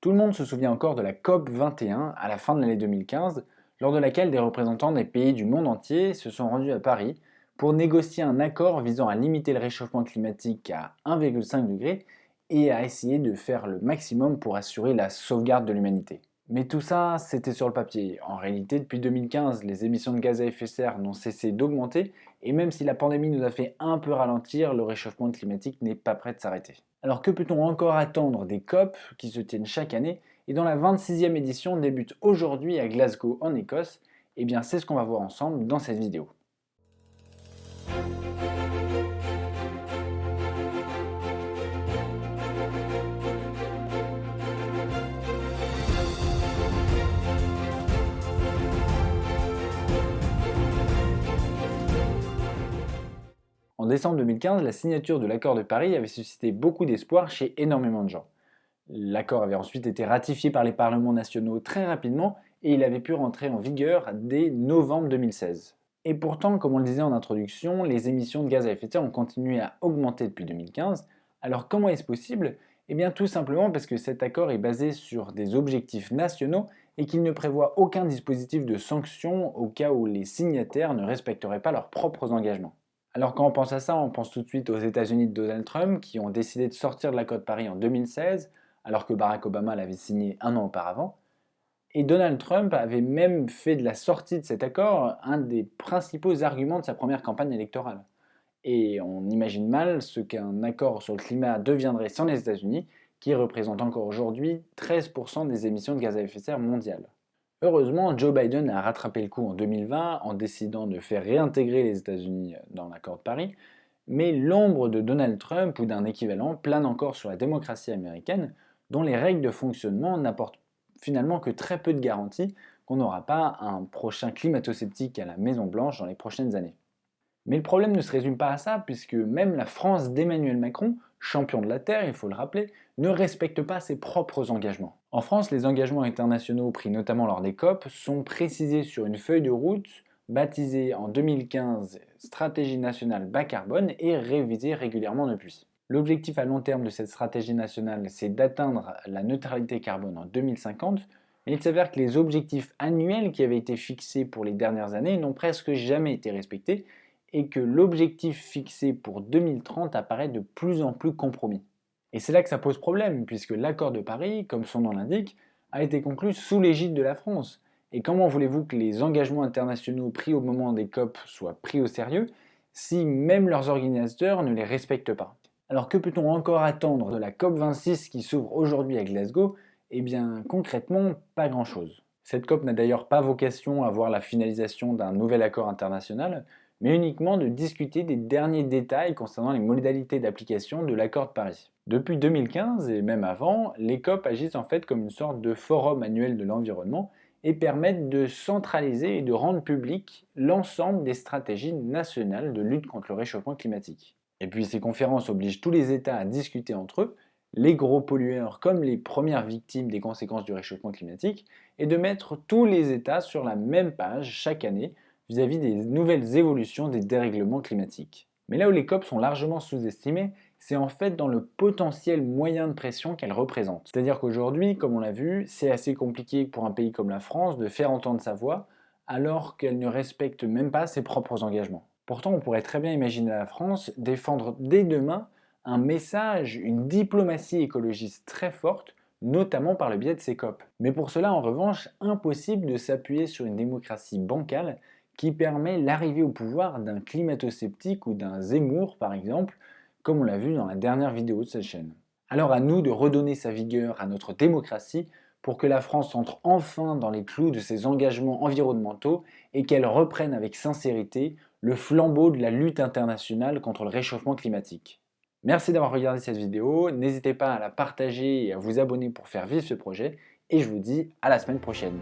Tout le monde se souvient encore de la COP 21 à la fin de l'année 2015, lors de laquelle des représentants des pays du monde entier se sont rendus à Paris pour négocier un accord visant à limiter le réchauffement climatique à 1,5 degré et à essayer de faire le maximum pour assurer la sauvegarde de l'humanité. Mais tout ça, c'était sur le papier. En réalité, depuis 2015, les émissions de gaz à effet de serre n'ont cessé d'augmenter, et même si la pandémie nous a fait un peu ralentir, le réchauffement climatique n'est pas prêt de s'arrêter. Alors que peut-on encore attendre des COP qui se tiennent chaque année et dont la 26e édition débute aujourd'hui à Glasgow en Écosse? Eh bien c'est ce qu'on va voir ensemble dans cette vidéo. En décembre 2015, la signature de l'accord de Paris avait suscité beaucoup d'espoir chez énormément de gens. L'accord avait ensuite été ratifié par les parlements nationaux très rapidement et il avait pu rentrer en vigueur dès novembre 2016. Et pourtant, comme on le disait en introduction, les émissions de gaz à effet de serre ont continué à augmenter depuis 2015. Alors comment est-ce possible? Eh bien tout simplement parce que cet accord est basé sur des objectifs nationaux et qu'il ne prévoit aucun dispositif de sanction au cas où les signataires ne respecteraient pas leurs propres engagements. Alors quand on pense à ça, on pense tout de suite aux États-Unis de Donald Trump qui ont décidé de sortir de l'accord de Paris en 2016, alors que Barack Obama l'avait signé un an auparavant. Et Donald Trump avait même fait de la sortie de cet accord un des principaux arguments de sa première campagne électorale. Et on imagine mal ce qu'un accord sur le climat deviendrait sans les États-Unis, qui représentent encore aujourd'hui 13% des émissions de gaz à effet de serre mondiales. Heureusement, Joe Biden a rattrapé le coup en 2020 en décidant de faire réintégrer les États-Unis dans l'accord de Paris, mais l'ombre de Donald Trump ou d'un équivalent plane encore sur la démocratie américaine, dont les règles de fonctionnement n'apportent finalement que très peu de garanties qu'on n'aura pas un prochain climato-sceptique à la Maison-Blanche dans les prochaines années. Mais le problème ne se résume pas à ça, puisque même la France d'Emmanuel Macron, champion de la Terre, il faut le rappeler, ne respecte pas ses propres engagements. En France, les engagements internationaux pris notamment lors des COP sont précisés sur une feuille de route baptisée en 2015 Stratégie nationale bas carbone et révisée régulièrement depuis. L'objectif à long terme de cette stratégie nationale, c'est d'atteindre la neutralité carbone en 2050, mais il s'avère que les objectifs annuels qui avaient été fixés pour les dernières années n'ont presque jamais été respectés et que l'objectif fixé pour 2030 apparaît de plus en plus compromis. Et c'est là que ça pose problème, puisque l'accord de Paris, comme son nom l'indique, a été conclu sous l'égide de la France. Et comment voulez-vous que les engagements internationaux pris au moment des COP soient pris au sérieux si même leurs organisateurs ne les respectent pas? Alors que peut-on encore attendre de la COP 26 qui s'ouvre aujourd'hui à Glasgow? Eh bien concrètement, pas grand-chose. Cette COP n'a d'ailleurs pas vocation à voir la finalisation d'un nouvel accord international, mais uniquement de discuter des derniers détails concernant les modalités d'application de l'accord de Paris. Depuis 2015 et même avant, les COP agissent en fait comme une sorte de forum annuel de l'environnement et permettent de centraliser et de rendre public l'ensemble des stratégies nationales de lutte contre le réchauffement climatique. Et puis ces conférences obligent tous les États à discuter entre eux, les gros pollueurs comme les premières victimes des conséquences du réchauffement climatique, et de mettre tous les États sur la même page chaque année vis-à-vis des nouvelles évolutions des dérèglements climatiques. Mais là où les COP sont largement sous-estimées, c'est en fait dans le potentiel moyen de pression qu'elles représentent. C'est-à-dire qu'aujourd'hui, comme on l'a vu, c'est assez compliqué pour un pays comme la France de faire entendre sa voix alors qu'elle ne respecte même pas ses propres engagements. Pourtant, on pourrait très bien imaginer la France défendre dès demain un message, une diplomatie écologiste très forte, notamment par le biais de ces COP. Mais pour cela, en revanche, impossible de s'appuyer sur une démocratie bancale qui permet l'arrivée au pouvoir d'un climato-sceptique ou d'un Zemmour, par exemple, comme on l'a vu dans la dernière vidéo de cette chaîne. Alors à nous de redonner sa vigueur à notre démocratie pour que la France entre enfin dans les clous de ses engagements environnementaux et qu'elle reprenne avec sincérité le flambeau de la lutte internationale contre le réchauffement climatique. Merci d'avoir regardé cette vidéo, n'hésitez pas à la partager et à vous abonner pour faire vivre ce projet, et je vous dis à la semaine prochaine.